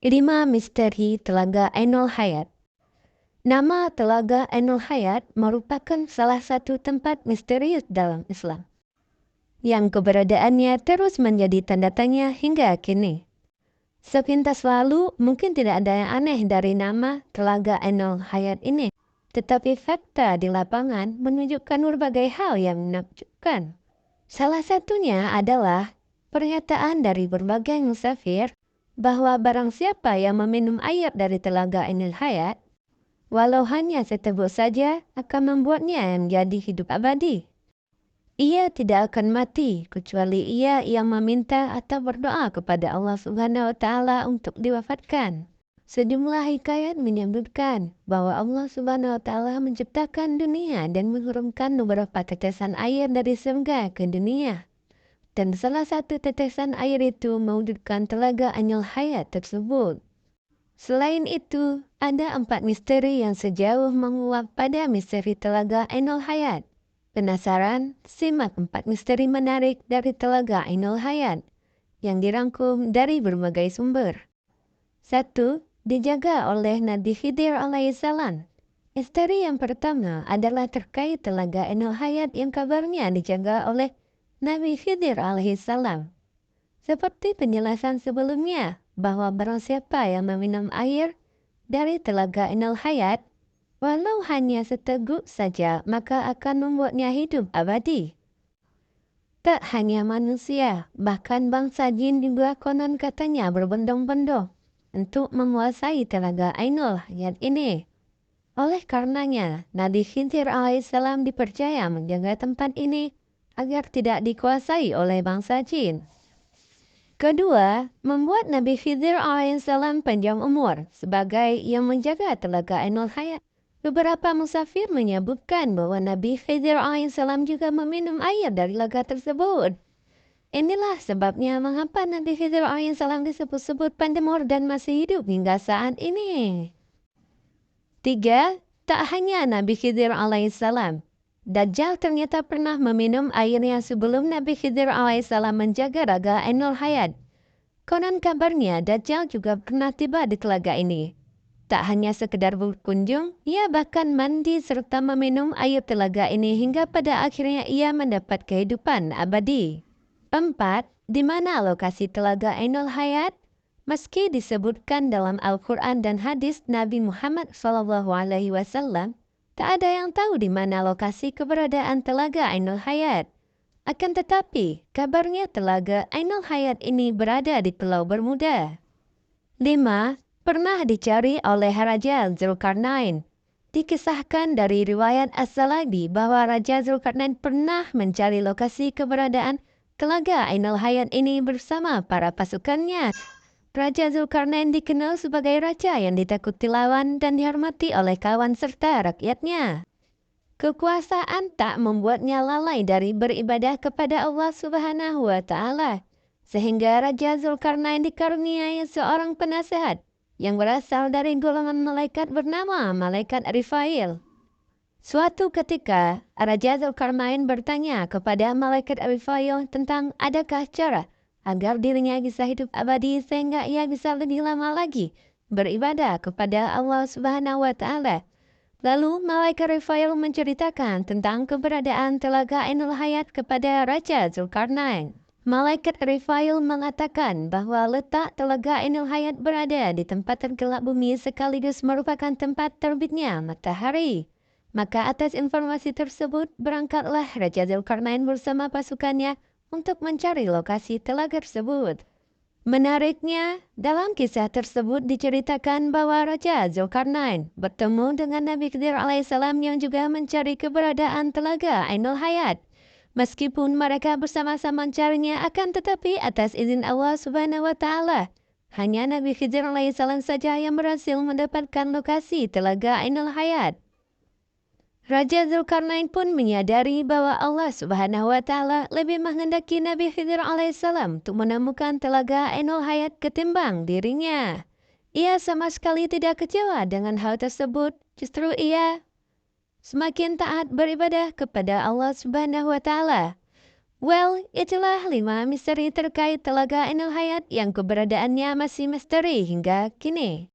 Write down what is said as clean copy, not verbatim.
5 Misteri Telaga Ainul Hayat. Nama Telaga Ainul Hayat merupakan salah satu tempat misterius dalam Islam, yang keberadaannya terus menjadi tanda tanya hingga kini. Sepintas lalu mungkin tidak ada yang aneh dari nama Telaga Ainul Hayat ini, tetapi fakta di lapangan menunjukkan berbagai hal yang menakjubkan. Salah satunya adalah pernyataan dari berbagai musafir bahwa barang siapa yang meminum air dari Telaga Ainul Hayat, walau hanya seteguk saja, akan membuatnya menjadi hidup abadi. Ia tidak akan mati kecuali ia yang meminta atau berdoa kepada Allah Subhanahu wa Ta'ala untuk diwafatkan. Sejumlah hikayat menyebutkan bahwa Allah Subhanahu wa Ta'ala menciptakan dunia dan menurunkan beberapa tetesan air dari surga ke dunia. Dan salah satu tetesan air itu mewujudkan Telaga Ainul Hayat tersebut. Selain itu, ada 4 misteri yang sejauh menguap pada misteri Telaga Ainul Hayat. Penasaran? Simak 4 misteri menarik dari Telaga Ainul Hayat yang dirangkum dari berbagai sumber. 1. Dijaga oleh Nabi Khidir alaihissalam. Misteri yang pertama adalah terkait Telaga Ainul Hayat yang kabarnya dijaga oleh Nabi Khidir alaihissalam. Seperti penjelasan sebelumnya, bahwa barang siapa yang meminum air dari Telaga Ainul Hayat, walau hanya seteguk saja, maka akan membuatnya hidup abadi. Tak hanya manusia, bahkan bangsa jin juga konon katanya berbondong-bondong untuk menguasai Telaga Ainul Hayat ini. Oleh karenanya, Nabi Khidir alaihissalam dipercaya menjaga tempat ini agar tidak dikuasai oleh bangsa jin. Kedua, membuat Nabi Khidir alaihissalam panjang umur sebagai yang menjaga Telaga Ainul Hayat. Beberapa musafir menyebutkan bahwa Nabi Khidir alaihissalam juga meminum air dari telaga tersebut. Inilah sebabnya mengapa Nabi Khidir alaihissalam disebut-sebut panjang umur dan masih hidup hingga saat ini. 3. Tak hanya Nabi Khidir alaihissalam, Dajjal ternyata pernah meminum airnya sebelum Nabi Khidir alaihissalam menjaga Telaga Ainul Hayat. Konon kabarnya Dajjal juga pernah tiba di telaga ini. Tak hanya sekedar berkunjung, ia bahkan mandi serta meminum air telaga ini hingga pada akhirnya ia mendapat kehidupan abadi. 4. Di mana lokasi Telaga Ainul Hayat? Meski disebutkan dalam Al-Quran dan hadis Nabi Muhammad SAW, tak ada yang tahu di mana lokasi keberadaan Telaga Ainul Hayat. Akan tetapi, kabarnya Telaga Ainul Hayat ini berada di Pulau Bermuda. 5. Pernah dicari oleh Raja Zulkarnain. Dikisahkan dari riwayat As-Salabi bahwa Raja Zulkarnain pernah mencari lokasi keberadaan Telaga Ainul Hayat ini bersama para pasukannya. Raja Zulkarnain dikenal sebagai raja yang ditakuti lawan dan dihormati oleh kawan serta rakyatnya. Kekuasaan tak membuatnya lalai dari beribadah kepada Allah Subhanahu wa Ta'ala, sehingga Raja Zulkarnain dikaruniai seorang penasehat yang berasal dari golongan malaikat bernama Malaikat Rifail. Suatu ketika, Raja Zulkarnain bertanya kepada Malaikat Rifail tentang adakah cara agar dirinya bisa hidup abadi sehingga ia bisa lebih lama lagi beribadah kepada Allah Subhanahu wa Ta'ala. Lalu Malaikat Rifail menceritakan tentang keberadaan Telaga Ainul Hayat kepada Raja Zulkarnain. Malaikat Rifail mengatakan bahwa letak Telaga Ainul Hayat berada di tempat tergelap bumi sekaligus merupakan tempat terbitnya matahari. Maka atas informasi tersebut berangkatlah Raja Zulkarnain bersama pasukannya untuk mencari lokasi telaga tersebut. Menariknya, dalam kisah tersebut diceritakan bahwa Raja Zulkarnain bertemu dengan Nabi Khidir alaihissalam yang juga mencari keberadaan Telaga Ainul Hayat. Meskipun mereka bersama-sama mencarinya, akan tetapi atas izin Allah Subhanahu wa Ta'ala, hanya Nabi Khidir alaihissalam saja yang berhasil mendapatkan lokasi Telaga Ainul Hayat. Raja Zulkarnain pun menyadari bahwa Allah Subhanahu wa Ta'ala lebih menghendaki Nabi Khidir alaihissalam untuk menemukan Telaga Ainul Hayat ketimbang dirinya. Ia sama sekali tidak kecewa dengan hal tersebut, justru ia semakin taat beribadah kepada Allah Subhanahu wa Ta'ala. Well, itulah 5 misteri terkait Telaga Ainul Hayat yang keberadaannya masih misteri hingga kini.